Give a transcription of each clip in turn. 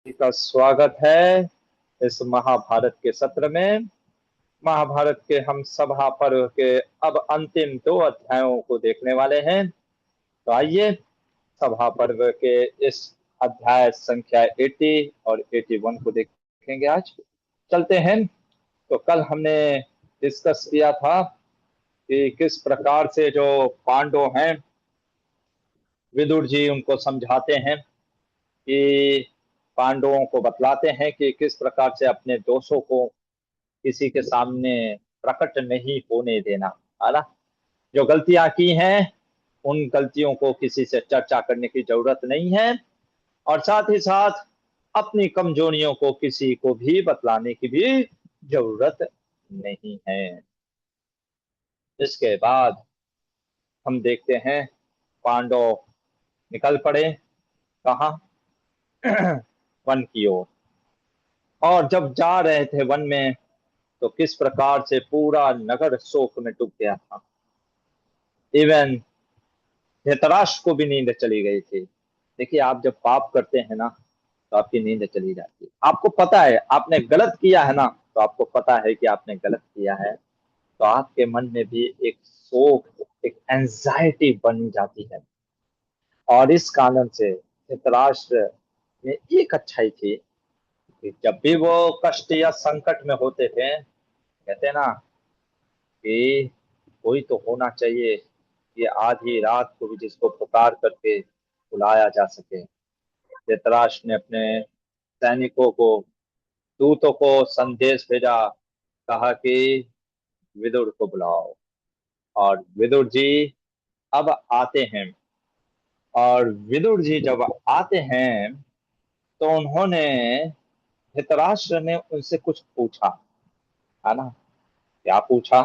का स्वागत है इस महाभारत के सत्र में। महाभारत के हम सभा पर्व के अब अंतिम दो अध्यायों को देखने वाले हैं। तो आइए सभा पर्व के इस अध्याय संख्या 80 और 81 को देखेंगे आज। चलते हैं। तो कल हमने डिस्कस किया था कि किस प्रकार से जो पांडव हैं, विदुर जी उनको समझाते हैं कि पांडवों को बतलाते हैं कि किस प्रकार से अपने दोषों को किसी के सामने प्रकट नहीं होने देना, है ना। जो गलतियां की हैं उन गलतियों को किसी से चर्चा करने की जरूरत नहीं है, और साथ ही साथ अपनी कमजोरियों को किसी को भी बतलाने की भी जरूरत नहीं है। इसके बाद हम देखते हैं पांडव निकल पड़े कहाँ वन की ओर। और जब जा रहे थे वन में तो किस प्रकार से पूरा नगर शोक में डूब गया था। इवन धृतराष्ट्र को भी नींद चली गई थी। देखिए, आप जब पाप करते हैं ना तो आपकी नींद चली जाती है। आपको पता है आपने गलत किया है ना, तो आपको पता है कि आपने गलत किया है, तो आपके मन में भी एक शोक, एक एंजाइटी बन जाती है। और इस कारण से धृतराष्ट्र में एक अच्छाई थी कि जब भी वो कष्ट या संकट में होते थे, कहते हैं ना कि कोई तो होना चाहिए कि आधी रात को भी जिसको पुकार करके बुलाया जा सके। धृतराष्ट्र ने अपने सैनिकों को, दूतों को संदेश भेजा, कहा कि विदुर को बुलाओ। और विदुर जी अब आते हैं। और विदुर जी जब आते हैं तो उन्होंने, धृतराष्ट्र ने उनसे कुछ पूछा, है ना। क्या पूछा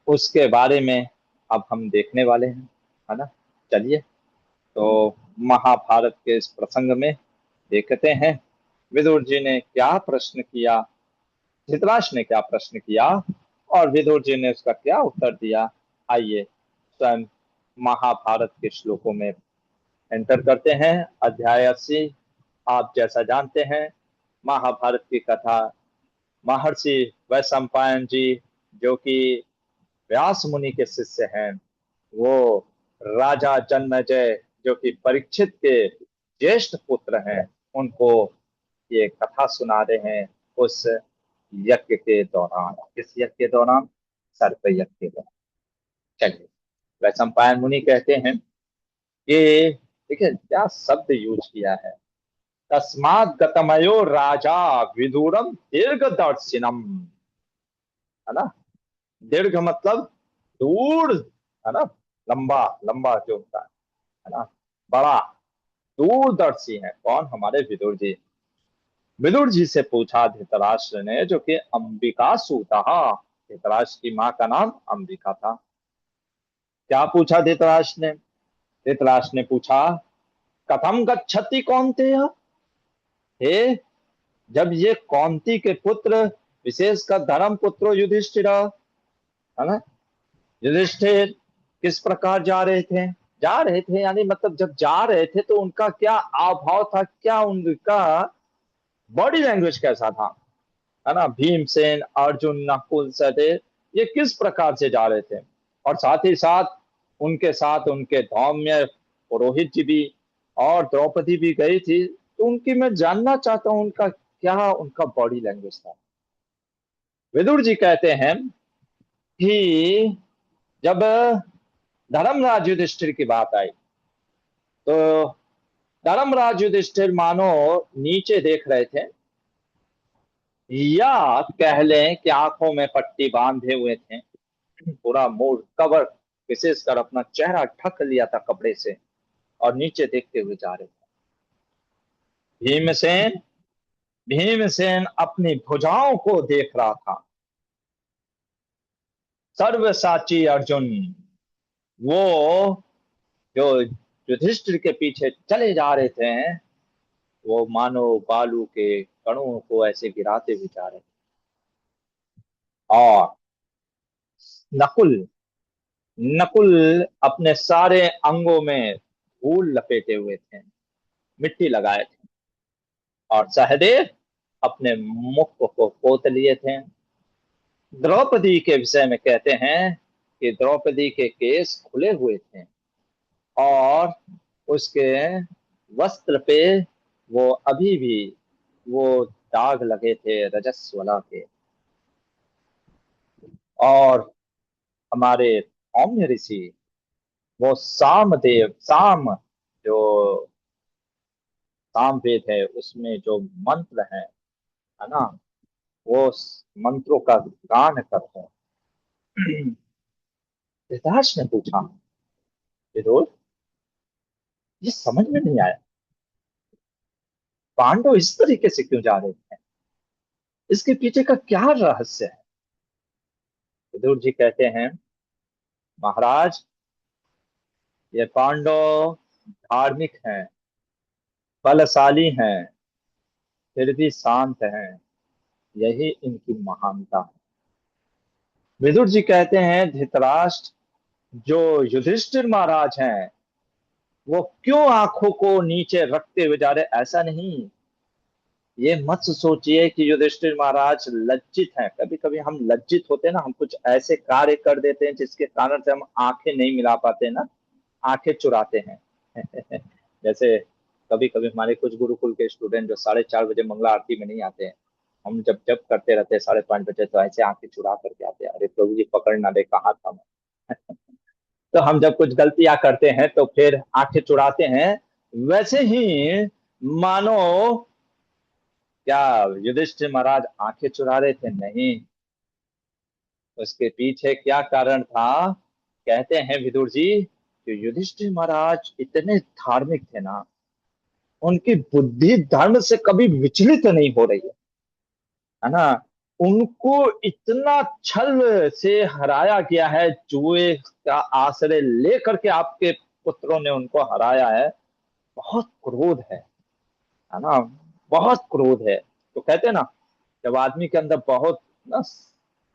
उसके बारे में अब हम देखने वाले हैं, है ना। चलिए, तो महाभारत के इस प्रसंग में देखते हैं विदुर जी ने क्या प्रश्न किया, धृतराष्ट्र ने क्या प्रश्न किया, और विदुर जी ने उसका क्या उत्तर दिया। आइए स्वयं महाभारत के श्लोकों में एंटर करते हैं। अध्याय 80। आप जैसा जानते हैं, महाभारत की कथा महर्षि वैशंपायन जी, जो कि व्यास मुनि के शिष्य हैं, वो राजा जन्मेजय जो कि परीक्षित के ज्येष्ठ पुत्र हैं, उनको ये कथा सुना रहे हैं उस यज्ञ के दौरान। किस यज्ञ के दौरान? सर्प यज्ञ के दौरान। चलिए, वैशंपायन मुनि कहते हैं कि, देखिए क्या शब्द यूज किया है, तस्मात् गतमयो राजा विदुरम दीर्घदर्शिनम, है ना। दीर्घ मतलब दूर, है ना। लंबा, लंबा जो होता है ना, बड़ा, दूरदर्शी है कौन? हमारे विदुर जी। विदुर जी से पूछा धृतराष्ट्र ने, जो कि अंबिका सूता, धृतराष्ट्र की माँ का नाम अंबिका था। क्या पूछा धृतराष्ट्र ने? धृतराष्ट्र ने पूछा, कथम गच्छति कौन्तेय, हे, जब ये कौंती के पुत्र, विशेषकर धर्म पुत्रो युधिष्ठिर, है ना, युधिष्ठिर किस प्रकार जा रहे थे? जा रहे थे यानी मतलब जब जा रहे थे तो उनका क्या आव भाव था, क्या उनका बॉडी लैंग्वेज कैसा था, है ना। भीमसेन, अर्जुन, नकुल, सहदेव, ये किस प्रकार से जा रहे थे। और साथ ही साथ उनके धौम्य पुरोहित जी भी, और द्रौपदी भी गई थी, तो उनकी मैं जानना चाहता हूँ उनका क्या, उनका बॉडी लैंग्वेज था। विदुर जी कहते हैं कि जब धर्मराज युधिष्ठिर की बात आई तो धर्मराज युधिष्ठिर मानो नीचे देख रहे थे, या कह लें कि आंखों में पट्टी बांधे हुए थे, पूरा मुंह कवर, विशेषकर अपना चेहरा ढक लिया था कपड़े से, और नीचे देखते हुए जा रहे थे। भीमसेन भीमसेन अपनी भुजाओं को देख रहा था। सर्वसाची अर्जुन, वो जो युधिष्ठिर के पीछे चले जा रहे थे, वो मानो बालू के कणों को ऐसे गिराते हुए जा रहे थे। और नकुल नकुल अपने सारे अंगों में धूल लपेटे हुए थे, मिट्टी लगाए थे। और सहदेव अपने मुख को पोत लिए थे। द्रौपदी के विषय में कहते हैं कि द्रौपदी के केस खुले हुए थे और उसके वस्त्र पे वो अभी भी वो दाग लगे थे रजस्वला के। और हमारे सौम्य ऋषि, वो सामदेव, जो साम वेद है उसमें जो मंत्र है ना, वो मंत्रों का गान करते हैं। धृतराष्ट्र ने पूछा, विदुर, ये समझ में नहीं आया, पांडव इस तरीके से क्यों जा रहे हैं, इसके पीछे का क्या रहस्य है? विदुर जी कहते हैं, महाराज, ये पांडव धार्मिक हैं, बलशाली हैं, फिर भी शांत हैं, यही इनकी महानता है। विदुर जी कहते हैं, धृतराष्ट्र, जो युधिष्ठिर महाराज हैं, वो क्यों आंखों को नीचे रखते हुए जा रहे? ऐसा नहीं, ये मत सोचिए कि युधिष्ठिर महाराज लज्जित हैं। कभी कभी हम लज्जित होते हैं ना, हम कुछ ऐसे कार्य कर देते हैं जिसके कारण से हम आंखें नहीं मिला पाते ना, आंखें चुराते हैं। जैसे कभी कभी हमारे कुछ गुरुकुल के स्टूडेंट जो 4:30 बजे मंगला आरती में नहीं आते हैं, हम जब जब करते रहते हैं 5:30 बजे, तो ऐसे आंखें चुरा करके आते हैं, अरे प्रभु जी पकड़ ना दे, कहाँ था मैं। तो हम जब कुछ गलतियां करते हैं तो फिर आंखें चुराते हैं। वैसे ही मानो क्या युधिष्ठिर महाराज आंखें चुरा रहे थे? नहीं, उसके पीछे क्या कारण था? कहते हैं विदुर जी कि युधिष्ठिर महाराज इतने धार्मिक थे ना, उनकी बुद्धि धर्म से कभी विचलित नहीं हो रही है ना। उनको इतना छल से हराया गया है, जुए का आश्रय लेकर के आपके पुत्रों ने उनको हराया है। बहुत क्रोध है ना, बहुत क्रोध है। तो कहते हैं ना, जब आदमी के अंदर बहुत ना,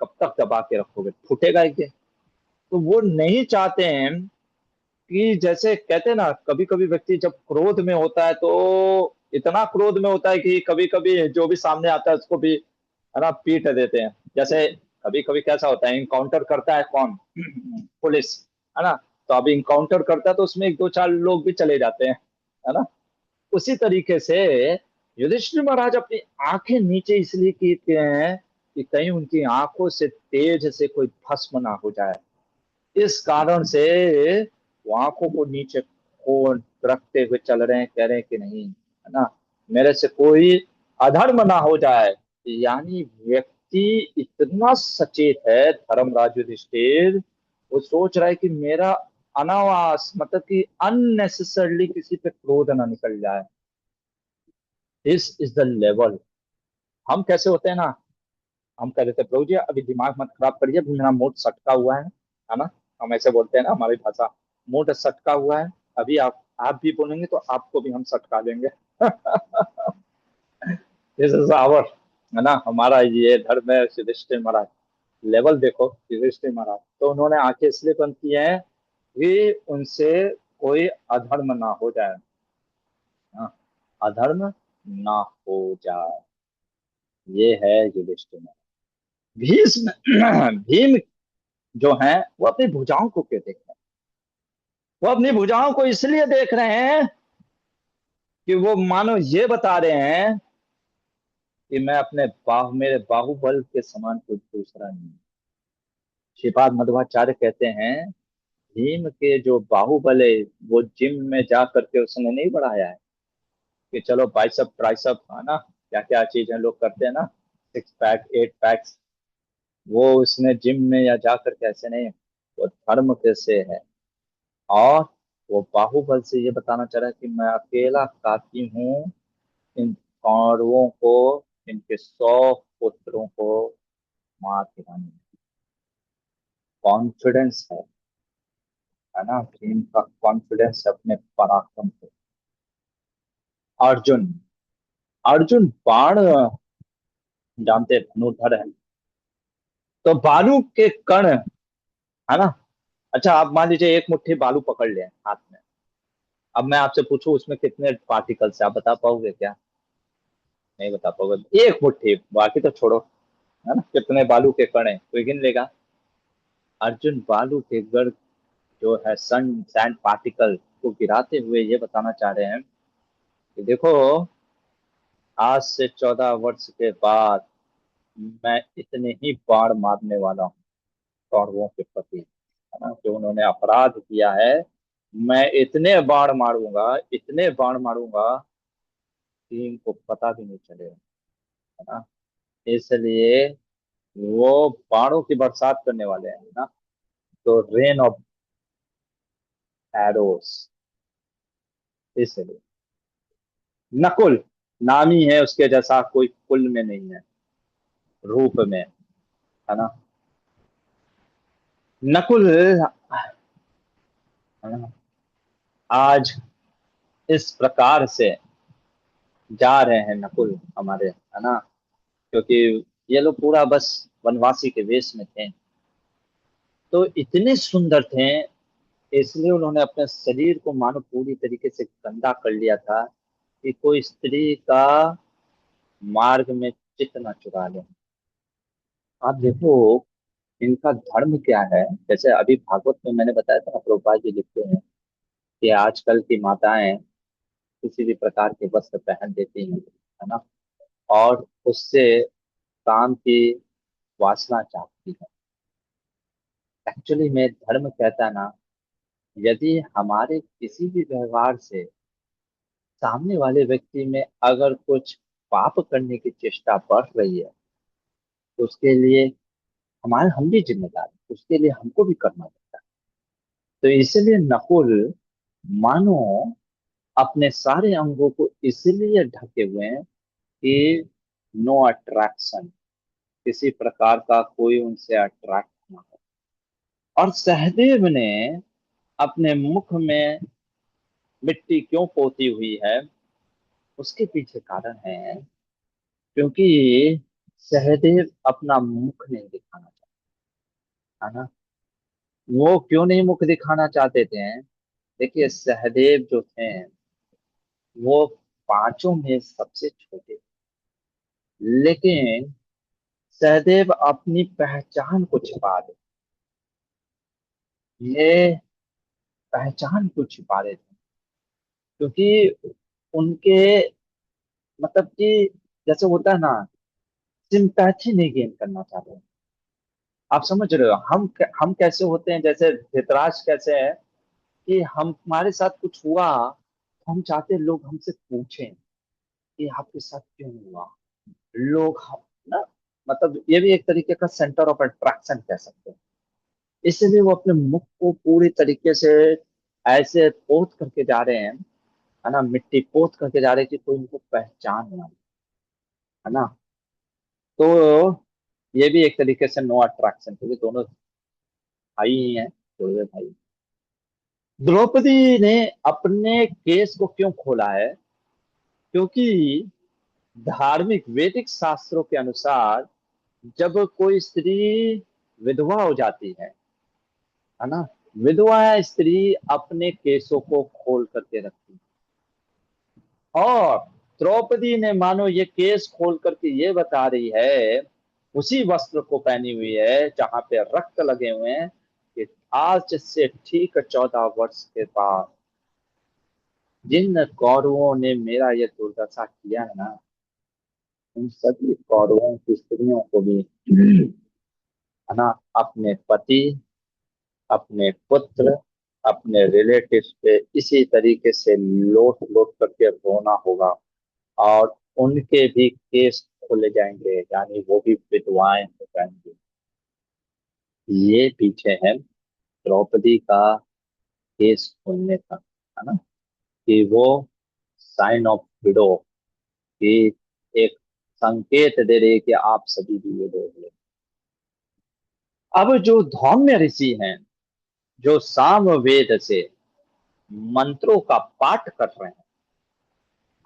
कब तक दबा के रखोगे, फूटेगा एक दिन। तो वो नहीं चाहते हैं कि, जैसे कहते हैं ना, कभी कभी व्यक्ति जब क्रोध में होता है तो इतना क्रोध में होता है कि कभी कभी जो भी सामने आता है उसको भी है ना पीट देते हैं। जैसे कभी कभी कैसा होता है, इनकाउंटर करता है कौन? पुलिस, है ना। तो अभी इनकाउंटर करता है तो उसमें एक दो चार लोग भी चले जाते हैं, है ना। उसी तरीके से युधिष्ठिर महाराज अपनी आंखें नीचे इसलिए कीते हैं कि कहीं उनकी आंखों से तेज से कोई भस्म ना हो जाए। इस कारण से वो आंखों को नीचे को रखते हुए चल रहे हैं, कह रहे हैं कि नहीं, है ना, मेरे से कोई अधर्म ना हो जाए। यानी व्यक्ति इतना सचेत है, धर्मराज युधिष्ठिर, वो सोच रहा है कि मेरा अनावास, मतलब कि अननेसेसरली किसी पे क्रोध ना निकल जाए। This is the level. हम कैसे होते हैं ना, हम कह देते हैं, प्रभु जी अभी दिमाग मत खराब करिए, अभी मेरा मूड सटका हुआ है ना। हम ऐसे बोलते हैं ना, हमारी भाषा, मूड सटका हुआ है, अभी आप भी बोलेंगे तो आपको भी हम सटका देंगे। दिस इज आवर, है ना, हमारा ये धर्म है। युधिष्ठिर महाराज लेवल देखो, युधिष्ठिर महाराज तो उन्होंने आंखें इसलिए बंद की हैं कि उनसे कोई अधर्म ना हो जाए, हाँ, अधर्म ना हो जाए। ये है युधिष्ठिर महाराज। भीष्म भीम जो हैं, वो अपनी भुजाओं को क्यों देख रहे हैं? वो अपनी भुजाओं को इसलिए देख रहे हैं कि वो मानो ये बता रहे हैं कि मैं अपने मेरे बाहुबल के समान कोई दूसरा नहीं। श्रीपाद मध्वाचार्य कहते हैं, भीम के जो बाहुबल है, वो जिम में जा करके उसने नहीं बढ़ाया है कि चलो बाइसेप ट्राइसेप, है ना, क्या क्या चीजें लोग करते हैं ना, 6 पैक 8 पैक्स, वो उसने जिम में या जा करके ऐसे नहीं, वो धर्म के से है। और वो बाहुबल से ये बताना चाह रहा है कि मैं अकेला काफी हूँ इन कौरवों को, इनके 100 पुत्रों को मार गिराने में। कॉन्फिडेंस है ना, भीम का कॉन्फिडेंस है अपने पराक्रम पे। अर्जुन, अर्जुन बाण जानते हैं, धनुर्धर है, तो बालू के कण, है ना। अच्छा, आप मान लीजिए एक मुट्ठी बालू पकड़ लिया हाथ में, अब मैं आपसे पूछूं उसमें कितने पार्टिकल्स है, आप बता पाओगे क्या? नहीं बता पाओगे, 1 मुट्ठी, बाकी तो छोड़ो, है ना, कितने बालू के कण हैं कोई गिन लेगा। अर्जुन बालू के गण जो है सन सैंड पार्टिकल को गिराते हुए ये बताना चाह रहे हैं कि देखो, आज से 14 वर्ष के बाद मैं इतने ही बाण मारने वाला हूँ कौरवों के प्रति, है ना, जो उन्होंने अपराध किया है। मैं इतने बाण मारूंगा, इतने बाण मारूंगा कि इनको पता भी नहीं चलेगा, है ना। इसलिए वो बाणों की बरसात करने वाले हैं ना, तो रेन ऑफ एरोस। इसलिए नकुल, नाम ही है उसके जैसा, कोई कुल में नहीं है, रूप में, है ना। नकुल, है ना, आज इस प्रकार से जा रहे हैं नकुल हमारे, है ना, क्योंकि ये लोग पूरा बस वनवासी के वेश में थे, तो इतने सुंदर थे, इसलिए उन्होंने अपने शरीर को मानो पूरी तरीके से गंदा कर लिया था कि कोई स्त्री का मार्ग में चित्त न चुरा ले। आप देखो इनका धर्म क्या है। जैसे अभी भागवत में मैंने बताया था ना, प्रभुपाद जी लिखते हैं कि आजकल की माताएं किसी भी प्रकार के वस्त्र पहन देती हैं, है ना, और उससे काम की वासना चाहती है। एक्चुअली में धर्म कहता है ना, यदि हमारे किसी भी व्यवहार से सामने वाले व्यक्ति में अगर कुछ पाप करने की चेष्टा बढ़ रही है, तो उसके लिए हमारे हम भी जिम्मेदार हैं, उसके लिए हमको भी करना पड़ता है। तो इसलिए नकुल मानो अपने सारे अंगों को इसलिए ढके हुए हैं कि नो अट्रैक्शन, किसी प्रकार का कोई उनसे अट्रैक्ट ना हो। और सहदेव ने अपने मुख में मिट्टी क्यों पोती हुई है, उसके पीछे कारण है, क्योंकि सहदेव अपना मुख नहीं दिखाना चाहता, है ना। वो क्यों नहीं मुख दिखाना चाहते थे? देखिए सहदेव जो थे वो पांचों में सबसे छोटे, लेकिन सहदेव अपनी पहचान को छिपा रहे, ये पहचान को छिपा रहे थे, क्योंकि उनके मतलब कि जैसे होता है ना, सिंपैथी नहीं गेन करना चाहते। आप समझ रहे हो, हम कैसे होते हैं, जैसे धृतराज कैसे है कि हम हमारे साथ कुछ हुआ तो हम चाहते हैं लोग हमसे पूछें कि आपके साथ क्यों हुआ। लोग हम ना, मतलब ये भी एक तरीके का सेंटर ऑफ अट्रैक्शन कह सकते हैं। इसलिए वो अपने मुख को पूरी तरीके से ऐसे पोत करके जा रहे हैं, है ना, मिट्टी पोत करके जा रहे हैं कि कोई उनको पहचान ना, है ना। तो ये भी एक तरीके से नो अट्रैक्शन, क्योंकि दोनों भाई ही हैं, जुड़वे भाई। द्रौपदी ने अपने केस को क्यों खोला है? क्योंकि धार्मिक वैदिक शास्त्रों के अनुसार जब कोई स्त्री विधवा हो जाती है ना, विधवा स्त्री अपने केसों को खोल करके रखती है, और द्रौपदी ने मानो ये केस खोल करके ये बता रही है, उसी वस्त्र को पहनी हुई है जहां पे रक्त लगे हुए हैं, कि आज से ठीक 14 वर्ष के बाद जिन कौरवों ने मेरा ये दुर्दशा किया है ना, उन सभी कौरवों की स्त्रियों को भी, है ना, अपने पति, अपने पुत्र, अपने रिलेटिव्स पे इसी तरीके से लोट लोट करके रोना होगा, और उनके भी केस खोले जाएंगे, यानी वो भी विधवाएं हो जाएंगी। ये पीछे है द्रौपदी का केस खोलने का, है ना, कि वो साइन ऑफ विडो, कि एक संकेत दे रही है कि आप सभी भी विडो हो। अब जो धौम्य ऋषि हैं, जो साम वेद से मंत्रों का पाठ कर रहे हैं,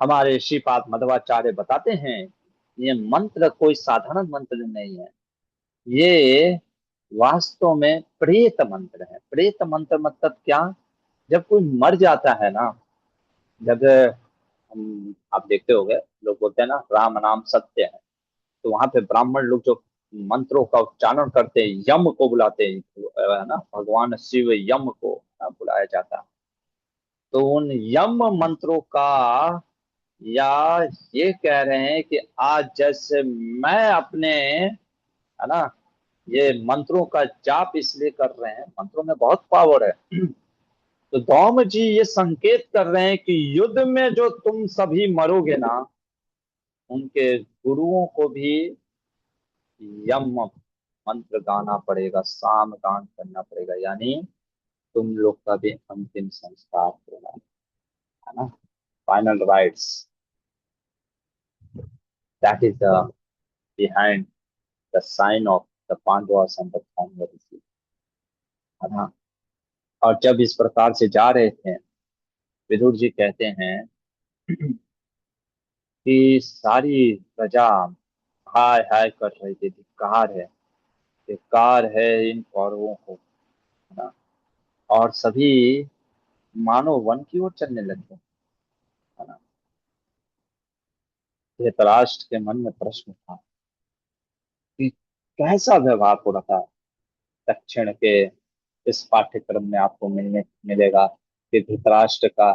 हमारे श्रीपाद मध्वाचार्य बताते हैं ये मंत्र कोई साधारण मंत्र नहीं है, ये वास्तव में प्रेत मंत्र है। प्रेत मंत्र मतलब क्या? जब कोई मर जाता है ना, जब हम आप देखते होंगे लोग बोलते हैं ना राम नाम सत्य है। तो वहां पे ब्राह्मण लोग जो मंत्रों का उच्चारण करते हैं, यम को बुलाते हैं, है ना, भगवान शिव यम को बुलाया जाता है। तो उन यम मंत्रों का, या ये कह रहे हैं कि आज जैसे मैं अपने, है ना, ये मंत्रों का जाप इसलिए कर रहे हैं, मंत्रों में बहुत पावर है। तो धौम जी ये संकेत कर रहे हैं कि युद्ध में जो तुम सभी मरोगे ना, उनके गुरुओं को भी यम मंत्र गाना पड़ेगा, साम गान करना पड़ेगा, यानी तुम लोग का भी अंतिम संस्कार होगा, है ना, final rites. That is the behind the sign of the Pandavas and the Kaurava, है ना। और जब इस प्रकार से जा रहे थे, विदुर जी कहते हैं कि सारी प्रजा हाय हाय कर रही थी, धिक्कार है इन कौरवों को, है ना। और सभी मानो वन की ओर चलने लगे, है ना। धृतराष्ट्र के मन में प्रश्न था कि कैसा व्यवहार हो रहा था। दक्षिण के इस पाठ्यक्रम में आपको मिलेगा कि धृतराष्ट्र का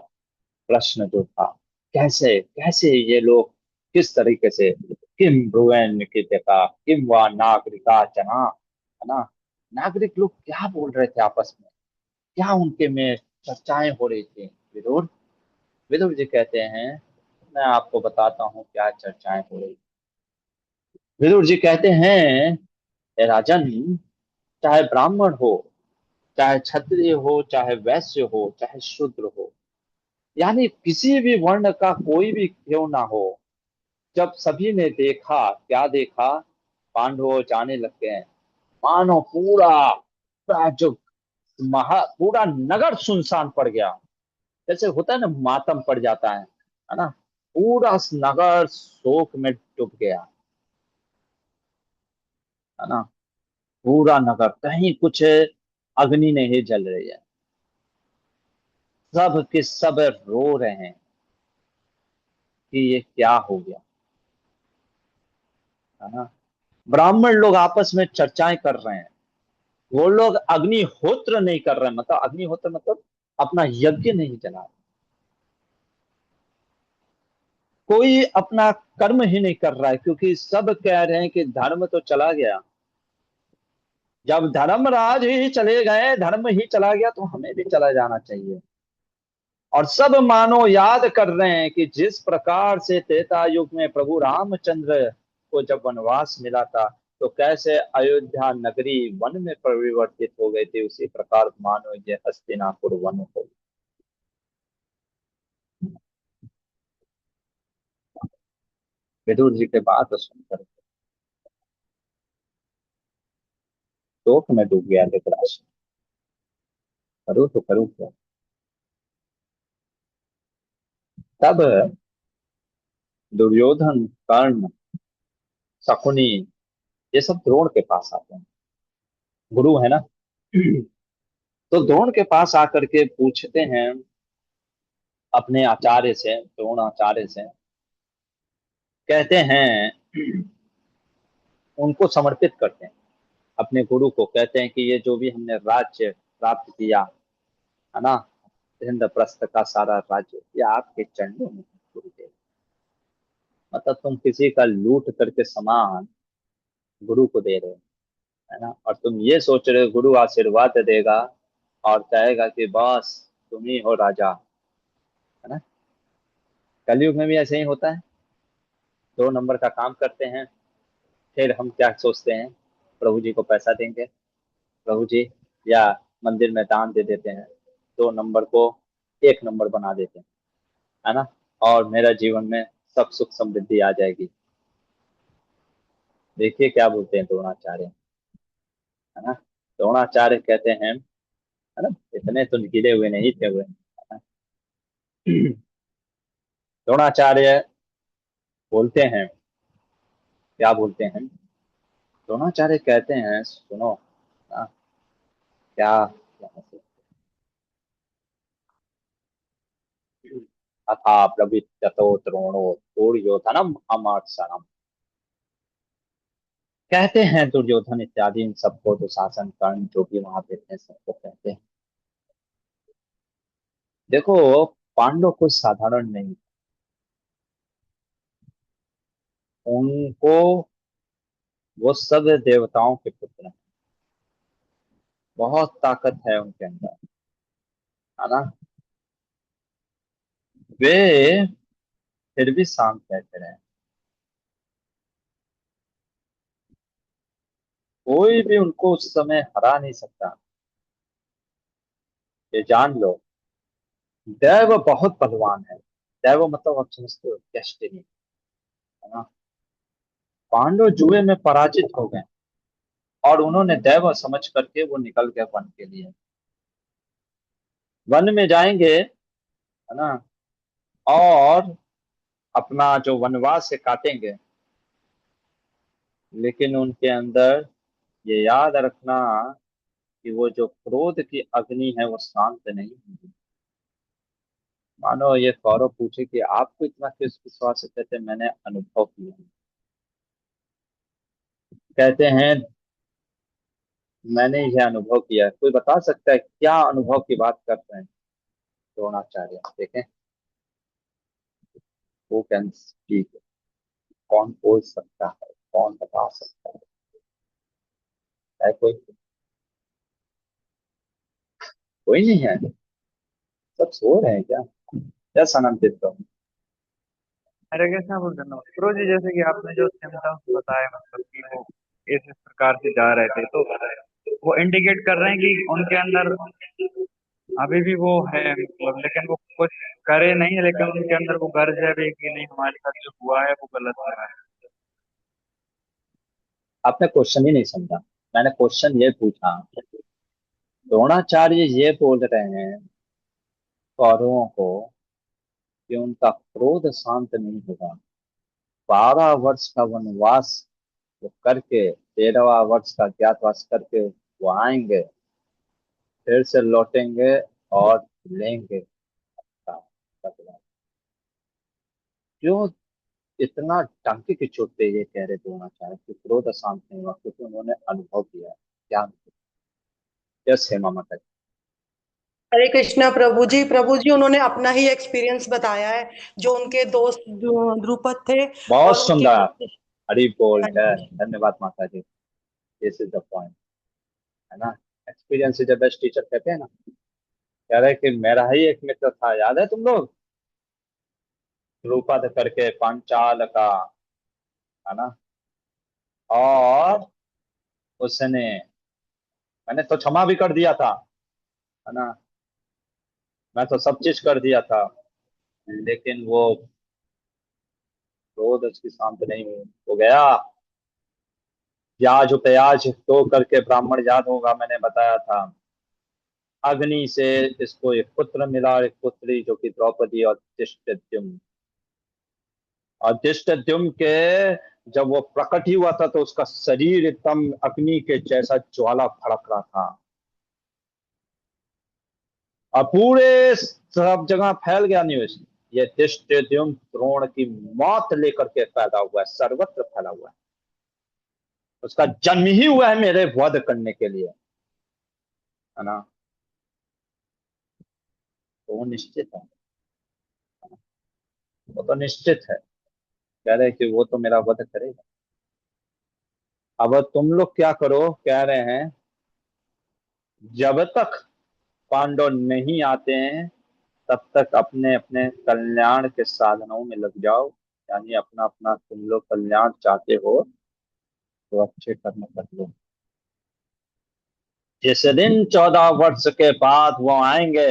प्रश्न जो था, कैसे कैसे ये लोग, किस तरीके से, किम ब्रुवैन निकिता किम वा नागरिका जना, है ना, नागरिक लोग क्या बोल रहे थे आपस में, क्या उनके में चर्चाएं हो रही थी। विदुर विदुर जी कहते हैं, मैं आपको बताता हूँ क्या चर्चाएं हो रही। विदुर जी कहते हैं, "हे राजन, चाहे ब्राह्मण हो, चाहे क्षत्रिय हो, चाहे वैश्य हो, चाहे शूद्र हो, यानी किसी भी वर्ण का कोई भी क्यों ना हो, जब सभी ने देखा, क्या देखा, पांडव जाने लग गए, मानो पूरा पूरा जो पूरा नगर सुनसान पड़ गया। जैसे होता है ना, मातम पड़ जाता है ना, पूरा नगर शोक में डूब गया, है ना। पूरा नगर, कहीं कुछ अग्नि नहीं जल रही है, सब के सब रो रहे हैं कि ये क्या हो गया, है ना। ब्राह्मण लोग आपस में चर्चाएं कर रहे हैं, वो लोग अग्निहोत्र नहीं कर रहे, मतलब अग्निहोत्र मतलब अपना यज्ञ नहीं जला रहे, कोई अपना कर्म ही नहीं कर रहा है, क्योंकि सब कह रहे हैं कि धर्म तो चला गया। जब धर्मराज ही चले गए, धर्म ही चला गया, तो हमें भी चला जाना चाहिए। और सब मानो याद कर रहे हैं कि जिस प्रकार से त्रेता युग में प्रभु रामचंद्र को जब वनवास मिला था, तो कैसे अयोध्या नगरी वन में परिवर्तित हो गई थी, उसी प्रकार मानो ये हस्तिनापुर वन हो। विदुर जी के बात सुनकर शोक में डूब गया धृतराष्ट्र। करूँ तो करूँ क्या। तब दुर्योधन, कर्ण, शकुनी, ये सब द्रोण के पास आते हैं, गुरु है ना। तो द्रोण के पास आकर के पूछते हैं अपने आचार्य से, द्रोण आचार्य से, कहते हैं, उनको समर्पित करते हैं, अपने गुरु को कहते हैं कि ये जो भी हमने राज्य प्राप्त किया, है ना, इंद्रप्रस्थ का सारा राज्य, ये आपके चरणों में है, गुरुदेव। मतलब तुम किसी का लूट करके सामान गुरु को दे रहे हो, है ना, और तुम ये सोच रहे हो गुरु आशीर्वाद देगा और कहेगा कि बस तुम ही हो राजा, है ना। कलयुग में भी ऐसे ही होता है, 2 नंबर का काम करते हैं, फिर हम क्या सोचते हैं, प्रभु जी को पैसा देंगे, प्रभु जी, या मंदिर में दान दे देते हैं, 2 नंबर को 1 नंबर बना देते हैं, है ना, और मेरा जीवन में सब सुख समृद्धि आ जाएगी। देखिए क्या बोलते हैं द्रोणाचार्य, है ना। द्रोणाचार्य कहते हैं, है ना, इतने तो गिरे हुए नहीं थे हुए, है ना। द्रोणाचार्य बोलते हैं, क्या बोलते हैं, द्रोणाचार्य कहते हैं, सुनो ना, क्या, क्या अथा प्रवित्यतो द्रोणो दुर्योधनम अमर्षणम। कहते हैं दुर्योधन इत्यादि इन सबको, दुशासन कर्ण जो भी वहां पे थे सबको कहते हैं, देखो पांडव कुछ साधारण नहीं, उनको, वो सब देवताओं के पुत्र हैं, बहुत ताकत है उनके अंदर, है ना। वे फिर भी शांत रहते रहे, कोई भी उनको उस समय हरा नहीं सकता, ये जान लो। दैव बहुत बलवान है, दैव मतलब आप समझते हो डेस्टिनी, है ना। पांडव जुए में पराजित हो गए और उन्होंने दैव समझ करके वो निकल गए वन के लिए, वन में जाएंगे, है ना, और अपना जो वनवास से काटेंगे, लेकिन उनके अंदर ये याद रखना कि वो जो क्रोध की अग्नि है वो शांत नहीं होगी। मानो ये कौरव पूछे कि आपको इतना किस विश्वास से कहते हैं, मैंने अनुभव किया है। कहते हैं मैंने यह अनुभव किया है। कोई बता सकता है क्या अनुभव की बात कर रहे हैं द्रोणाचार्य, देखें, वो कैन स्पीक, कौन बोल सकता है, कौन बता सकता है कोई? कोई नहीं है, सब सो रहे हैं क्या? क्या सनमते तो। हरे कृष्णा बोल रहा हूँ गुरु जी। जैसे कि आपने जो सिम्टम्स बताए, मतलब कि वो इस प्रकार से जा रहे थे, तो वो इंडिकेट कर रहे हैं कि उनके अंदर अभी भी वो है, मतलब लेकिन वो कुछ करे नहीं है, लेकिन उनके अंदर वो गर्ज है भी कि नहीं, हमारे साथ जो हुआ है वो गलत हो रहा है। आपने क्वेश्चन ही नहीं समझा, मैंने क्वेश्चन ये पूछा, द्रोणाचार्य ये बोल रहे हैं कौरवों को कि उनका क्रोध शांत नहीं होगा, 12 वर्ष का वनवास वो करके, 13वां वर्ष का ज्ञातवास करके वो आएंगे, फिर से लौटेंगे और लेंगे का बदला। क्यों इतना टांके की चोट पे ये कह रहे द्रोणाचार्य कि क्रोध शांत नहीं हुआ? क्योंकि उन्होंने अनुभव किया है, क्या? यस हेमा माता जी। हरे कृष्णा प्रभु जी। प्रभु जी उन्होंने अपना ही एक्सपीरियंस बताया है, जो उनके दोस्त द्रुपद थे बहुत और उनके सुंदर, पुत्र। हरी बोल हाँ है, जी। धन्यवाद माता जी। दिस इज द पॉइंट, है ना। Experience is the best teacher कहते हैं ना। कह रहे कि मेरा ही एक मित्र था, याद है तुम लोग, द्रुपद करके पांचाल का, है ना, और उसने, मैंने तो क्षमा भी कर दिया था, है ना, मैं तो सब चीज कर दिया था, लेकिन वो क्रोध उसकी शांत नहीं हुई, वो गया। ब्याज उपयाज तो करके ब्राह्मण, याद होगा मैंने बताया था, अग्नि से इसको एक पुत्र मिला और एक पुत्री, जो कि द्रौपदी और धृष्टद्युम्न। और धृष्टद्युम्न के जब वो प्रकट ही हुआ था तो उसका शरीर एकदम अग्नि के जैसा ज्वाला भड़क रहा था, और पूरे सब जगह फैल गया न्यूज, ये धृष्टद्युम्न द्रोण की मौत लेकर के पैदा हुआ है, सर्वत्र फैला हुआ है, उसका जन्म ही हुआ है मेरे वध करने के लिए, है ना। तो वो निश्चित है, वो तो निश्चित है, कह रहे कि वो तो मेरा वध करेगा। अब तुम लोग क्या करो, कह रहे हैं जब तक पांडव नहीं आते हैं तब तक अपने अपने कल्याण के साधनों में लग जाओ, यानी अपना अपना तुम लोग कल्याण चाहते हो तो अच्छे कर्म कर लो। जिस दिन 14 वर्ष के बाद वो आएंगे,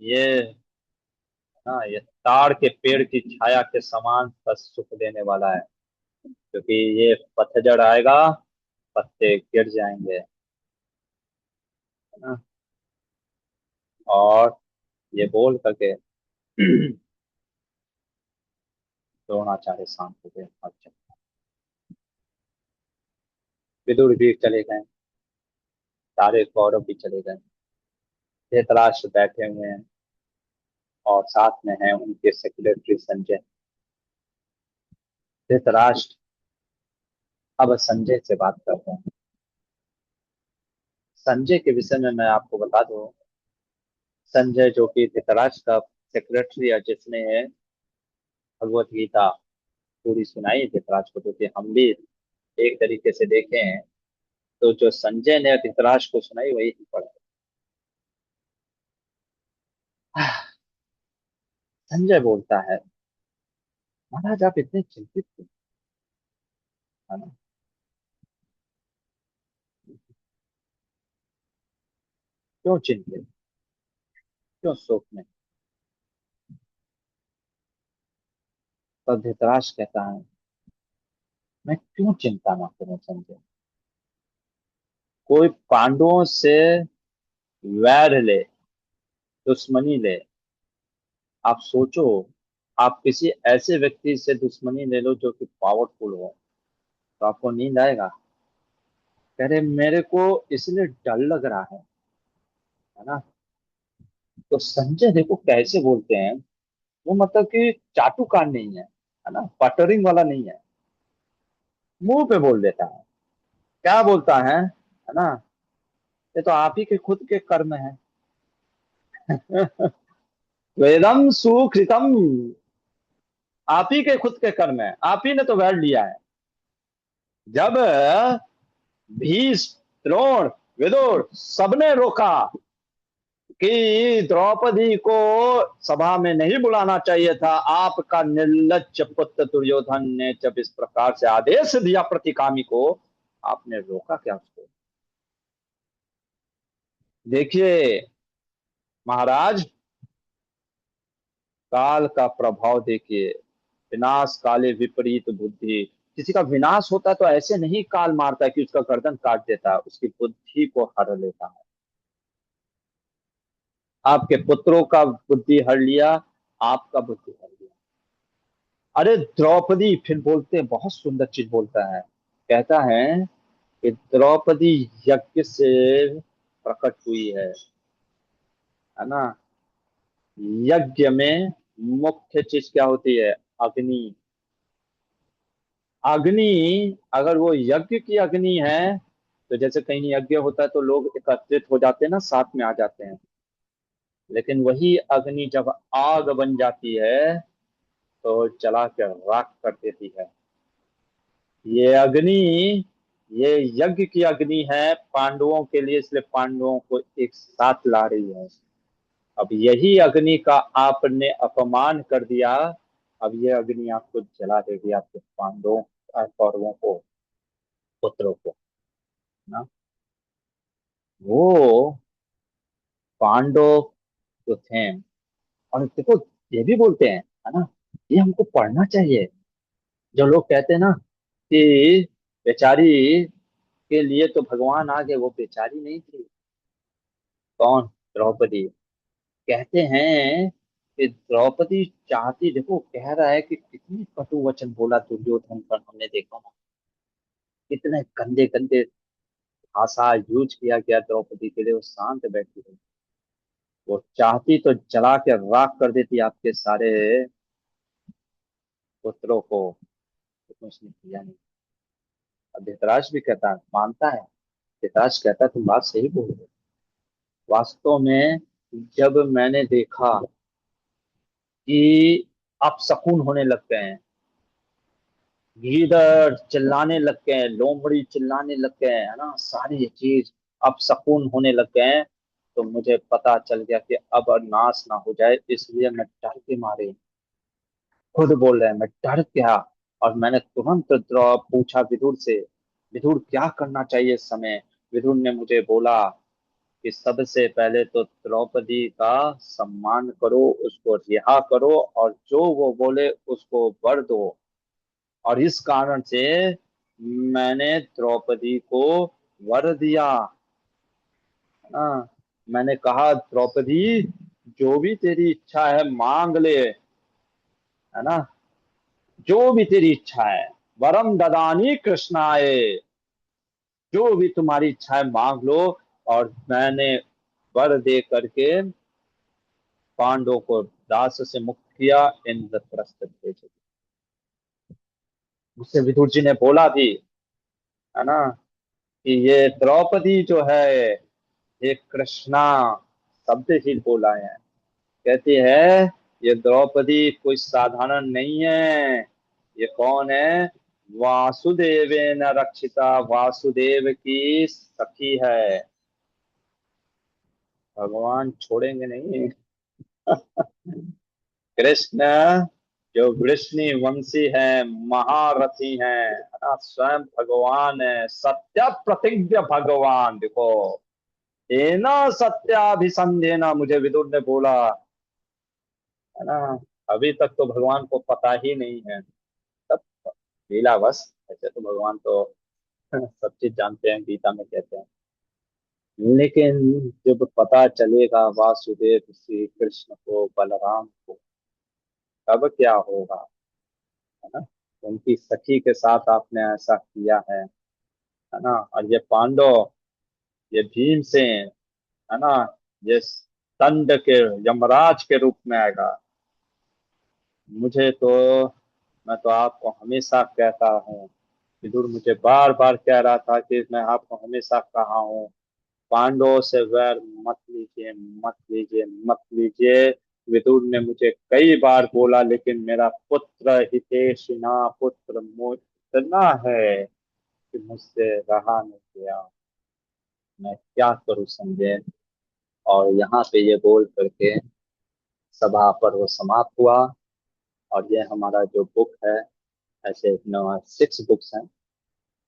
ये ना, ये ताड़ के पेड़ की छाया के समान बस सुख देने वाला है, क्योंकि ये पतझड़ आएगा, पत्ते गिर जाएंगे, है ना। और ये बोल करके द्रोणाचार्य शांत हो गए। अच्छा, विदुर भी चले गए, सारे कौरव भी चले गए, धृतराष्ट्र बैठे हुए हैं, और साथ में है उनके सेक्रेटरी संजय। धृतराष्ट्र, अब संजय से बात करते हैं। संजय के विषय में मैं आपको बता दूं, संजय जो कि धृतराष्ट्र का सेक्रेटरी है, जिसने भगवत गीता पूरी सुनाई धृतराष्ट्र को, जो कि हम भी एक तरीके से देखे हैं, तो जो संजय ने धृतराष्ट्र को सुनाई वही हम पढ़े। संजय बोलता है, महाराज आप इतने चिंतित क्यों, है ना? क्यों चिंतित, क्यों शोक में? तब धृतराष्ट्र कहता है, मैं क्यों चिंता ना करूं संजय, कोई पांडवों से वैर ले, दुश्मनी ले, आप सोचो, आप किसी ऐसे व्यक्ति से दुश्मनी ले लो जो कि पावरफुल हो, तो आपको नींद आएगा? कह रहे मेरे को इसलिए डर लग रहा है ना? तो संजय देखो कैसे बोलते हैं, वो मतलब कि चाटुकार नहीं है ना, पटरिंग वाला नहीं है, मुंह पे बोल देता है। क्या बोलता है ना? ये तो आप ही के खुद के कर्म है। वेदम सुकृतम, आप ही के खुद के कर्म है, आप ही ने तो वैर लिया है। जब भीष्म, द्रोण, विदुर सबने रोका कि द्रौपदी को सभा में नहीं बुलाना चाहिए था, आपका निर्लज्ज पुत्र दुर्योधन ने जब इस प्रकार से आदेश दिया प्रतिकामी को, आपने रोका क्या उसको? देखिए महाराज, काल का प्रभाव देखिए, विनाश काले विपरीत बुद्धि। किसी का विनाश होता है तो ऐसे नहीं काल मारता है कि उसका गर्दन काट देता है, उसकी बुद्धि को हर लेता है। आपके पुत्रों का बुद्धि हर लिया, आपका बुद्धि हर लिया। अरे द्रौपदी, फिर बोलते हैं बहुत सुंदर चीज बोलता है, कहता है कि द्रौपदी यज्ञ से प्रकट हुई है ना? यज्ञ में मुख्य चीज क्या होती है? अग्नि। अग्नि, अगर वो यज्ञ की अग्नि है, तो जैसे कहीं यज्ञ होता है तो लोग एकत्रित हो जाते हैं ना, साथ में आ जाते हैं, लेकिन वही अग्नि जब आग बन जाती है तो जला के राख कर देती है। ये अग्नि, ये यज्ञ की अग्नि है पांडवों के लिए, इसलिए पांडवों को एक साथ ला रही है। अब यही अग्नि का आपने अपमान कर दिया, अब ये अग्नि आपको जला देगी, आपके पांडवों कौरवों को, पुत्रों को ना। वो पांडव जो थे, और देखो ये भी बोलते हैं, है ना, ये हमको पढ़ना चाहिए। जो लोग कहते हैं ना कि बेचारी के लिए तो भगवान आ गए, वो बेचारी नहीं थी। कौन? द्रौपदी। कहते हैं कि द्रौपदी चाहती, देखो कह रहा है कि कितनी कटु वचन बोला दुर्योधन पर, हमने देखा ना, कितने गंदे गंदे भाषा यूज किया गया द्रौपदी के लिए, वो शांत बैठी रही। वो चाहती तो जला के राख कर देती आपके सारे पुत्रों को, लेकिन उसने किया नहीं। अब धृतराष्ट्र भी कहता, मानता है, धृतराष्ट्र कहता तुम बात सही बोल रहे हो। वास्तव में जब मैंने देखा कि आप शकुन होने लग गए हैं, गीदड़ चिल्लाने लग गए हैं, लोमड़ी चिल्लाने लग गए हैं, है ना, सारी ये चीज अब शकुन होने लग गए हैं, तो मुझे पता चल गया कि अब नाश ना हो जाए, इसलिए मैं डर के मारे, खुद बोल रहे हैं, मैं डर गया। और मैंने तुरंत पूछा विदुर से, विदुर क्या करना चाहिए इस समय? विदुर ने मुझे बोला कि सबसे पहले तो द्रौपदी का सम्मान करो, उसको रिहा करो, और जो वो बोले उसको वर दो। और इस कारण से मैंने द्रौपदी को वर दिया। हाँ, मैंने कहा द्रौपदी, जो भी तेरी इच्छा है मांग ले, है ना, जो भी तेरी इच्छा है, वरम ददानी कृष्णाय, जो भी तुम्हारी इच्छा है मांग लो। और मैंने वर दे करके पांडवों को दास से मुक्त किया, इंद्रप्रस्थ भेज। उससे विदुर जी ने बोला भी, है ना, कि ये द्रौपदी जो है, ये कृष्णा शब्द ही बोला है। कहती है ये द्रौपदी कोई साधारण नहीं है। ये कौन है? वासुदेवेन रक्षिता, वासुदेव की सखी है। भगवान छोड़ेंगे नहीं। कृष्ण जो वृष्णि वंशी है, महारथी हैं, है ना, स्वयं भगवान है, सत्य प्रतिज्ञ भगवान। देखो, एना सत्याभिसंधेना, मुझे विदुर ने बोला, है ना। अभी तक तो भगवान को पता ही नहीं है, तब लीला बस। ऐसे तो भगवान तो सब चीज जानते हैं, गीता में कहते हैं। लेकिन जब पता चलेगा वासुदेव श्री कृष्ण को, बलराम को, तब क्या होगा, है ना। उनकी सखी के साथ आपने ऐसा किया है ना। और ये पांडव, ये भीमसेन, है ना, ये दंड के यमराज के रूप में आएगा। मुझे तो, मैं तो आपको हमेशा कहता हूँ, विदुर मुझे बार बार कह रहा था कि मैं आपको हमेशा कहा हूँ, पांडवों से वैर मत लीजिए, मत लीजिए, मत लीजिए। विदुर ने मुझे कई बार बोला, लेकिन मेरा पुत्र हितेशिना पुत्र मोह इतना है कि मुझसे रहा नहीं गया। मैं क्या करूं संजय। और यहाँ पे ये बोल करके सभा पर वो समाप्त हुआ। और ये हमारा जो बुक है, ऐसे 6 बुक्स हैं,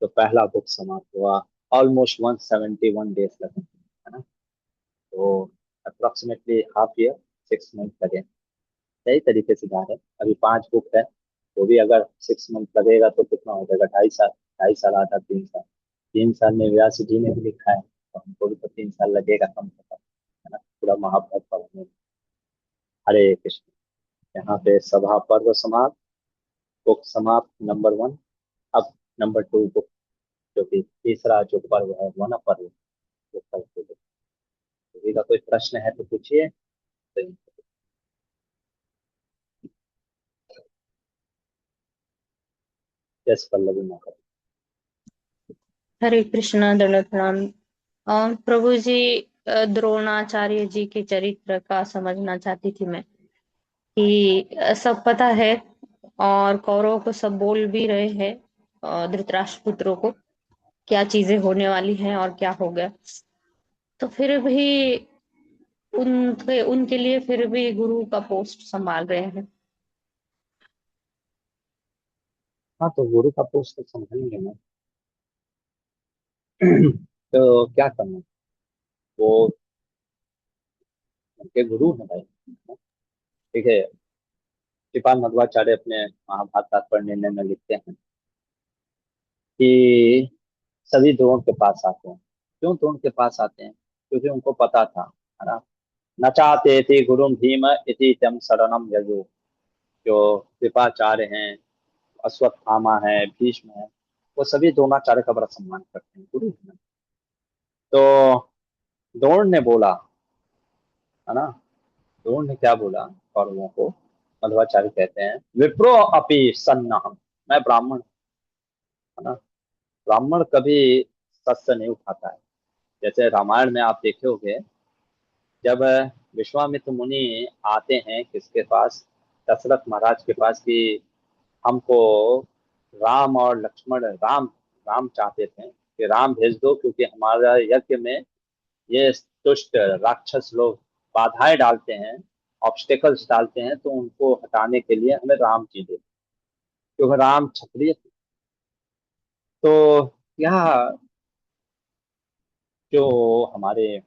तो पहला बुक समाप्त हुआ। ऑलमोस्ट 171 डेज लगे, है ना। तो अप्रोक्सीमेटली हाफ ईयर, 6 मंथ लगे। सही तरीके से जा रहे हैं। अभी 5 बुक है, तो भी अगर 6 मंथ लगेगा तो कितना हो जाएगा? 2.5 साल। 2.5 साल आधा 3 साल। 3 साल में व्यास जी ने भी लिखा है, तो हमको भी तो 3 साल लगेगा कम से कम, है ना, पूरा महाभारत पढ़ने में। हरे कृष्ण। यहाँ पे सभा पर्व समाप्त, बुक समाप्त नंबर 1। अब नंबर 2 बुक, जो कि तीसरा जो पर्व है, वन पर्व, वो कल से देखते हैं। किसी का कोई प्रश्न है तो पूछिए। तो यस, पल्लवी माता। हरे कृष्णा, दंडवत प्रणाम। प्रभु जी, द्रोणाचार्य जी के चरित्र का समझना चाहती थी मैं कि सब पता है और कौरवों को सब बोल भी रहे हैं, धृतराष्ट्र पुत्रों को क्या चीजें होने वाली हैं और क्या हो गया। तो फिर भी उनके उनके लिए फिर भी गुरु का पोस्ट संभाल रहे हैं। हाँ, तो गुरु का पोस्ट तो संभालेंगे ना। तो क्या करना, वो उनके गुरु हैं भाई। ठीक है। श्रीपाद मध्वाचार्य अपने महाभारत तात्पर्य निर्णय में लिखते हैं कि सभी द्रोण के पास आते हैं। क्यों द्रोण के पास आते हैं? क्योंकि उनको पता था, है ना। न चाहते थे गुरु भीम इति तम शरणम यजु। जो कृपाचार्य हैं, अश्वत्थामा है, भीष्म है, वो सभी द्रोणाचार्य का बड़ा सम्मान करते हैं, गुरु है ना। तो द्रोण ने बोला, है ना, द्रोण ने क्या बोला कौरवों को? मध्वाचार्य कहते हैं, विप्रो अपि सन्नहम, मैं ब्राह्मण, है ना। ब्राह्मण कभी शस्त्र नहीं उठाता है। जैसे रामायण में आप देखे होंगे, जब विश्वामित्र मुनि आते हैं किसके पास? दशरथ महाराज के पास, कि हमको राम और लक्ष्मण, राम राम चाहते थे कि राम भेज दो, क्योंकि हमारा यज्ञ में ये दुष्ट राक्षस लोग बाधाएं डालते हैं, ऑब्स्टेकल्स डालते हैं, तो उनको हटाने के लिए हमें राम जी दे, क्योंकि राम क्षत्रिय थे। तो यह जो हमारे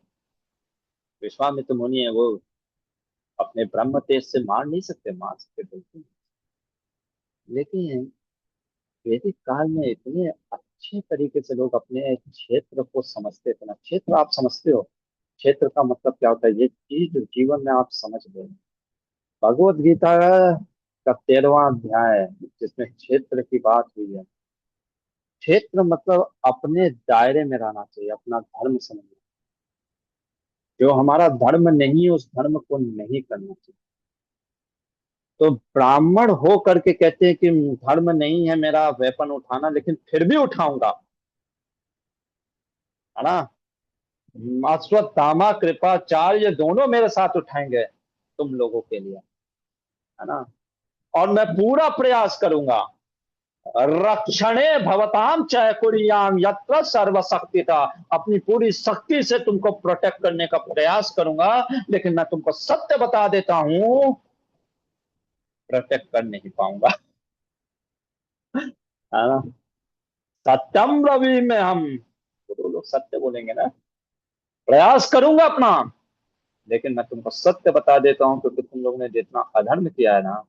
विश्वामित्र मुनि है, वो अपने ब्रह्म तेज से मार नहीं सकते, मार सकते बिल्कुल। लेकिन वैदिक काल में इतने अच्छे तरीके से लोग अपने क्षेत्र को समझते थे ना। क्षेत्र आप समझते हो? क्षेत्र का मतलब क्या होता है, ये चीज जीवन में आप समझ गए। भगवत गीता का 13वां अध्याय है, जिसमें क्षेत्र की बात हुई है। क्षेत्र मतलब अपने दायरे में रहना चाहिए, अपना धर्म समझना। जो हमारा धर्म नहीं है, उस धर्म को नहीं करना चाहिए। तो ब्राह्मण हो करके कहते हैं कि धर्म नहीं है मेरा वेपन उठाना, लेकिन फिर भी उठाऊंगा, है ना। अश्वत्थामा कृपाचार्य दोनों मेरे साथ उठाएंगे तुम लोगों के लिए, है ना। और मैं पूरा प्रयास करूंगा, रक्षणे भवताम चय कुरियाम यत्र सर्वशक्ति था, अपनी पूरी शक्ति से तुमको प्रोटेक्ट करने का प्रयास करूंगा, लेकिन मैं तुमको सत्य बता देता हूं, प्रोटेक्ट कर नहीं पाऊंगा, है ना। सत्यम रवि में हम, तो लोग सत्य बोलेंगे ना, प्रयास करूंगा अपना, लेकिन मैं तुमको सत्य बता देता हूं, क्योंकि तुम लोगों ने जितना अधर्म किया है ना,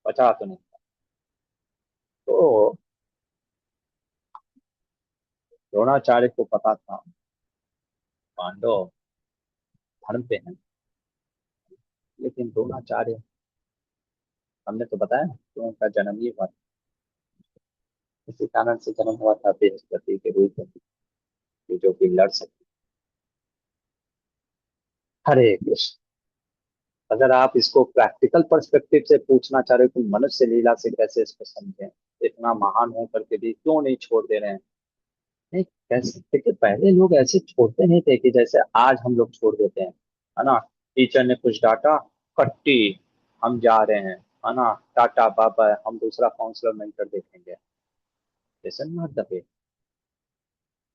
बचा तो नहीं। तो द्रोणाचार्य को पता था पांडव धर्म पे हैं, लेकिन द्रोणाचार्य, हमने तो बताया ना कि उनका जन्म ही हुआ था, इसी कारण से जन्म हुआ था बृहस्पति के रूप में, कि जो कि लड़ सकते। हरे कृष्ण। अगर आप इसको प्रैक्टिकल पर्सपेक्टिव से पूछना चाह रहे हो कि मनुष्य लीला से कैसे इसको समझें, इतना महान हो करके भी क्यों नहीं छोड़ दे रहे हैं। नहीं, कैसे, देखिए पहले लोग ऐसे छोड़ते नहीं थे कि जैसे आज हम लोग छोड़ देते हैं, है ना। टीचर ने कुछ डांटा, कट्टी, हम जा रहे हैं, है ना, टाटा बाय बाय, हम दूसरा काउंसलर मेंटर देखेंगे, जैसे नॉट द वे,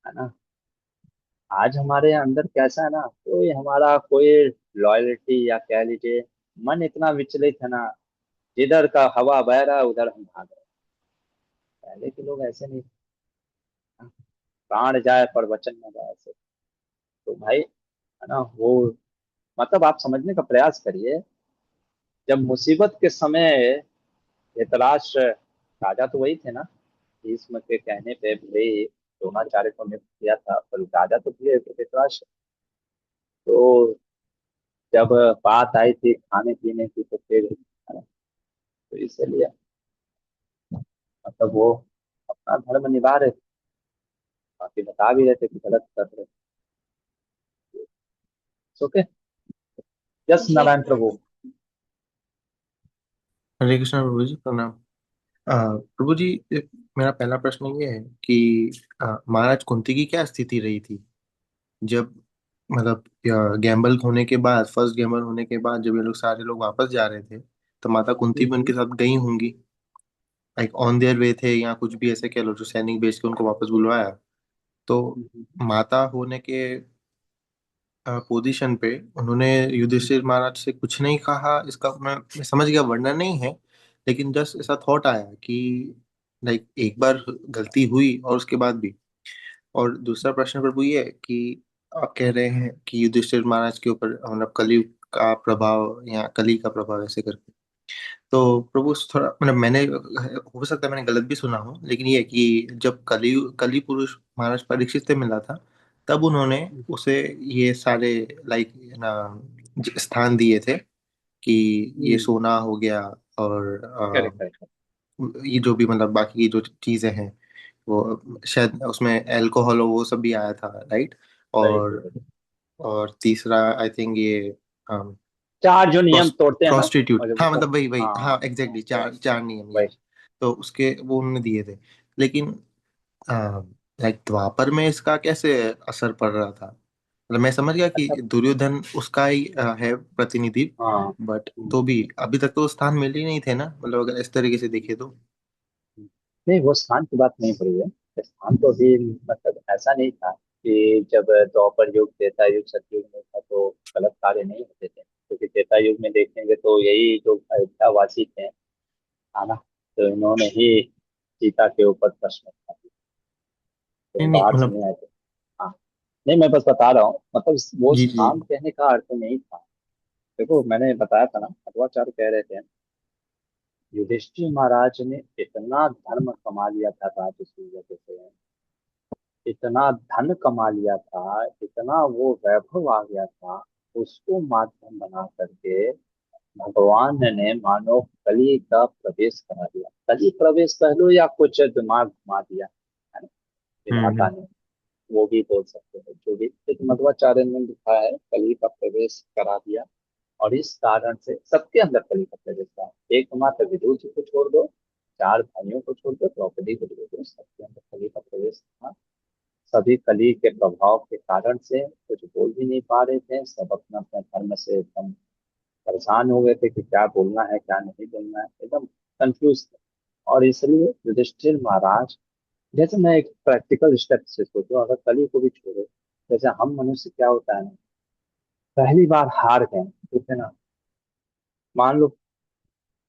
है ना। आज हमारे अंदर कैसा है ना, कोई हमारा कोई लॉयल्टी या कह लीजिए मन इतना विचलित है ना, जिधर का हवा बह रहा है उधर हम भाग रहे हैं। पहले के लोग ऐसे नहीं थे, प्राण जाए पर वचन न जाए ऐसे। तो भाई, है ना, वो मतलब आप समझने का प्रयास करिए, जब मुसीबत के समय धृतराष्ट्र, राजा तो वही थे ना, भीष्म के कहने पे भी द्रोणाचार्य को नियुक्त किया था, पर राजा तो थे धृतराष्ट्र। तो जब बात आई थी खाने पीने की, तो फिर, है ना, तो इसलिए मतलब वो अपना धर्म निभा रहे थे, बाकी बता भी रहे थे कि गलत कर रहे थे। ओके। यस जी। नारायण प्रभु। हरे कृष्णा प्रभु जी, प्रणाम। प्रभु जी, मेरा पहला प्रश्न ये है कि महाराज कुंती की क्या स्थिति रही थी जब, मतलब गैम्बल होने के बाद, फर्स्ट गैम्बल होने के बाद जब ये लोग सारे लोग वापस जा रहे थे, तो माता कुंती भी हम्म, उनके साथ गई होंगी, लाइक ऑन देयर वे थे, या कुछ भी ऐसे कह लो, जो सैनिक भेज के उनको वापस बुलवाया। तो हम्म, माता होने के पोजीशन पे उन्होंने युधिष्ठिर महाराज से कुछ नहीं कहा, इसका मैं समझ गया वर्णन नहीं है, लेकिन जस्ट ऐसा थॉट आया कि लाइक एक बार गलती हुई और उसके बाद भी। और दूसरा प्रश्न प्रभु ये है कि आप कह रहे हैं कि युधिष्ठिर महाराज के ऊपर मतलब कलयुग का प्रभाव या कली का प्रभाव ऐसे करके, तो प्रभु थोड़ा मतलब मैंने, हो सकता है मैंने गलत भी सुना हो, लेकिन ये है कि जब कली पुरुष महाराज परीक्षित से मिला था, तब उन्होंने उसे ये सारे लाइक ना स्थान दिए थे कि ये हम्म, सोना हो गया, और करेक्ट करेक्ट। ये जो भी मतलब बाकी की जो चीजें हैं, वो शायद उसमें अल्कोहल वो सब भी आया था, राइट। राइट और राइट। और तीसरा आई थिंक ये चार जो नियम तोड़ते हैं ना, प्रोस्टिट्यूट, और जब हाँ उसको, मतलब वही वही, हाँ हाँ एग्जैक्टली, राइट, चार चार नियम वही। ये, तो उसके वो उन्होंने दिए थे। लेकिन लाइक द्वापर में इसका कैसे असर पड़ रहा था, मतलब मैं समझ गया कि अच्छा। दुर्योधन उसका ही है प्रतिनिधि, हाँ। बट तो भी अभी तक तो स्थान मिल ही नहीं थे ना, मतलब अगर इस तरीके से देखे तो। नहीं, वो स्थान की बात नहीं पड़ी है, स्थान तो अभी मतलब ऐसा नहीं था कि जब द्वापर युग त्रेता युग सतयुग में था तो गलत कार्य नहीं होते थे, क्योंकि त्रेता युग में देखेंगे तो यही जो अयोध्या वासी थे, है ना, तो इन्होंने ही सीता के ऊपर प्रश्न उठाया, तो नहीं नहीं बाहर से मतलब, नहीं आए थे। हाँ। नहीं, मैं बस बता रहा हूँ, मतलब वो जी जी। स्थान कहने का अर्थ नहीं था। देखो मैंने बताया था ना, मध्वाचार्य कह रहे थे युधिष्ठिर महाराज ने इतना धर्म कमा लिया था राजसूय वजह से, इतना धन कमा लिया था, इतना वो वैभव आ गया था, उसको माध्यम बना करके भगवान ने मानो कली का प्रवेश करा दिया, कली प्रवेश कह लो या कुछ दिमाग घुमा दिया, है ना, विधाता हम्म। ने, वो भी बोल सकते हैं, जो भी एक मध्वाचार्य ने लिखा है, कली का प्रवेश करा दिया। और इस कारण से सबके अंदर कली का प्रवेश था। एकमात्र विदुर जी को छोड़ दो, चार भाइयों को छोड़ दो, द्रौपदी को छोड़ दो, सबके अंदर कली का प्रवेश था। सभी कली के प्रभाव के कारण से कुछ बोल भी नहीं पा रहे थे, सब अपना अपना धर्म से एकदम परेशान हो गए थे कि क्या बोलना है क्या नहीं बोलना है, एकदम कंफ्यूज थे। और इसलिए युधिष्ठिर महाराज, जैसे मैं एक प्रैक्टिकल स्टेप से सोचूं, अगर कली को भी छोड़ो, जैसे हम मनुष्य क्या होता है ना, पहली बार हार गए, ठीक है ना, मान लो,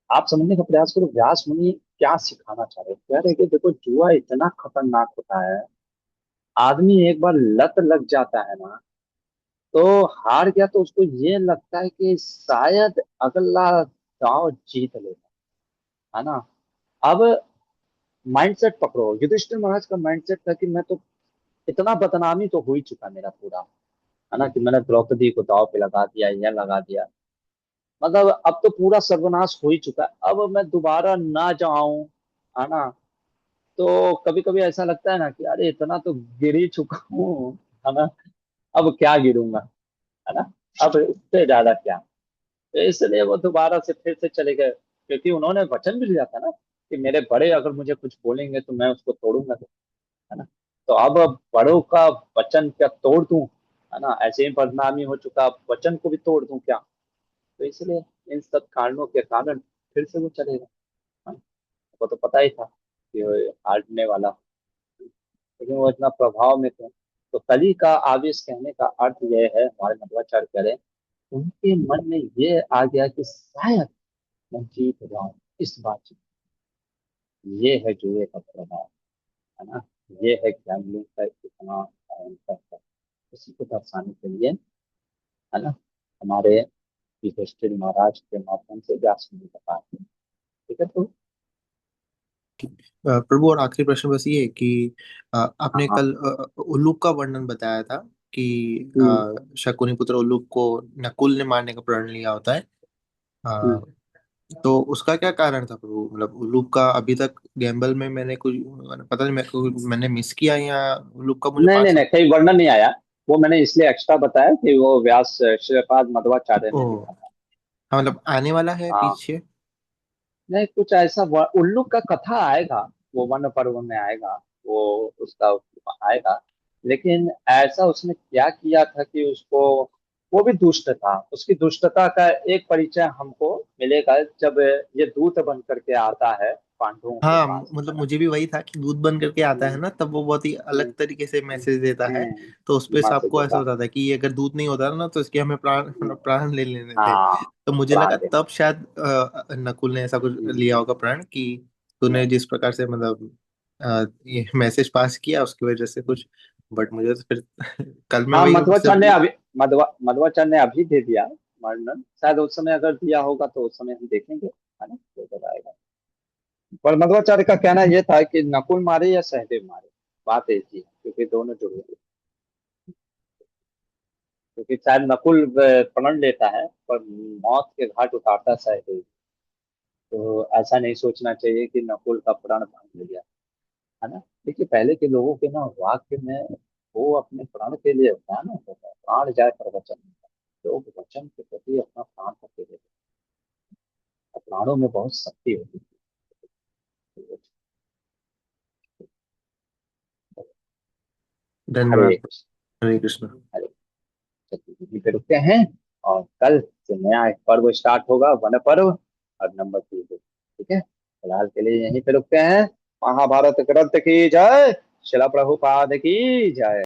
आप समझने का प्रयास करो व्यास मुनि क्या सिखाना चाह रहे हैं। कह रहे हैं कि देखो जुआ इतना खतरनाक होता है, आदमी एक बार लत लग जाता है ना, तो हार गया तो उसको ये लगता है कि शायद अगला दांव जीत लेगा, है ना। अब माइंडसेट पकड़ो, युधिष्ठिर महाराज का माइंडसेट था कि मैं तो इतना बदनामी तो हो ही चुका मेरा पूरा, है ना, कि मैंने द्रौपदी को दांव पे लगा दिया, यह लगा दिया, मतलब अब तो पूरा सर्वनाश हो ही चुका है, अब मैं दोबारा ना जाऊं, है ना। तो कभी कभी ऐसा लगता है ना कि अरे इतना तो गिर ही चुका हूँ, है ना, अब क्या गिरूंगा, है ना, अब इससे ज्यादा क्या। तो इसलिए वो दोबारा से फिर से चले गए, क्योंकि उन्होंने वचन भी लिया था ना कि मेरे बड़े अगर मुझे कुछ बोलेंगे तो मैं उसको तोड़ूंगा, तो है ना। तो अब बड़ों का वचन क्या तोड़ दूं, है ना, ऐसे ही बदनामी हो चुका, अब वचन को भी तोड़ दूं क्या। तो इसलिए इन सब कारणों के कारण फिर से वो चलेगा, है ना? वो तो पता ही था कि वो हारने वाला, लेकिन वो इतना प्रभाव में थे। तो कली का आवेश कहने का अर्थ यह है, हमारे मध्वाचार्य कह रहे हैं, उनके मन में ये आ गया कि शायद मैं जीत जाऊं इस बातचीत। ये है जुए का प्रभाव, है ना, ये है गैम्बलिंग का इतना भयंकर है। इसी को दर्शाने के लिए, है ना, हमारे युधिष्ठिर महाराज के माध्यम से व्यास मुनि बता हैं। ठीक है, तो प्रभु, और आखिरी प्रश्न बस ये है कि आपने हाँ। कल उल्लूक का वर्णन बताया था कि हम्म। शकुनी पुत्र उल्लूक को नकुल ने मारने का प्रण लिया होता है। हम्म। अ, तो उसका क्या कारण था प्रभु? मतलब उल्लूक का अभी तक गैम्बल में मैंने कुछ, पता नहीं मेरे को, मैंने मिस किया या उल्लूक का मुझे नहीं नहीं पास। नहीं, कहीं वर्णन नहीं आया, वो मैंने इसलिए एक्स्ट्रा बताया कि वो व्यास श्रीपाद मध्वाचार्य ओ, ने लिखा था। हाँ, मतलब आने वाला है हाँ, पीछे। नहीं कुछ ऐसा उल्लू का कथा आएगा, वो वन पर्व में आएगा, वो उसका आएगा। लेकिन ऐसा उसने क्या किया था कि उसको, वो भी दुष्ट था, उसकी दुष्टता का एक परिचय हमको मिलेगा जब ये दूत बन करके आता है पांडवों के हाँ, पास, है मतलब ना। मुझे भी वही था कि दूध बन करके आता है हम्म। ना, तब वो बहुत ही अलग हम्म। तरीके से मैसेज देता है। तो उस पे माँ से सबको ऐसा देता। होता था कि ये अगर दूध नहीं होता ना तो इसके हमें प्राण हम्म। प्राण ले लेने थे। हाँ, तो मुझे लगा प्राण देने। तब शायद नकुल ने ऐसा कुछ हम्म। लिया होगा प्रण कि तूने नहीं। जिस प्रकार से मतलब ये मैसेज पास किया उसकी वजह से कुछ। बट मुझे तो फिर कल में हाँ, वही मध्वाचार्य सब। ने अभी मध्वाचार्य ने अभी दे दिया वर्णन, शायद उस समय अगर दिया होगा तो उस समय हम देखेंगे, है ना, तो बताएगा। पर मध्वाचार्य का कहना यह था कि नकुल मारे या सहदेव मारे, बात एक ही है, क्योंकि दोनों जुड़े हुए हैं। क्योंकि शायद नकुल प्रण लेता है पर मौत के घाट उतारता सहदेव। तो ऐसा नहीं सोचना चाहिए कि नकुल का प्रण भांग लिया, है ना। देखिए पहले के लोगों के ना वाक्य में, वो अपने प्राण के लिए होता है ना, होता है, प्राण जाए पर वचन नहीं। लोग वचन के प्रति अपना प्राण तक दे देते हैं, और प्राणों में बहुत शक्ति होती है। हरे धन्यवाद। कृष्ण। हरे कृष्ण। हरे, यहीं पे रुकते हैं, और कल से नया एक पर्व स्टार्ट होगा, वन पर्व, और नंबर 2। ठीक है, फिलहाल के लिए यहीं पे रुकते हैं। महाभारत ग्रंथ की जय, शिला प्रभुपाद की जय।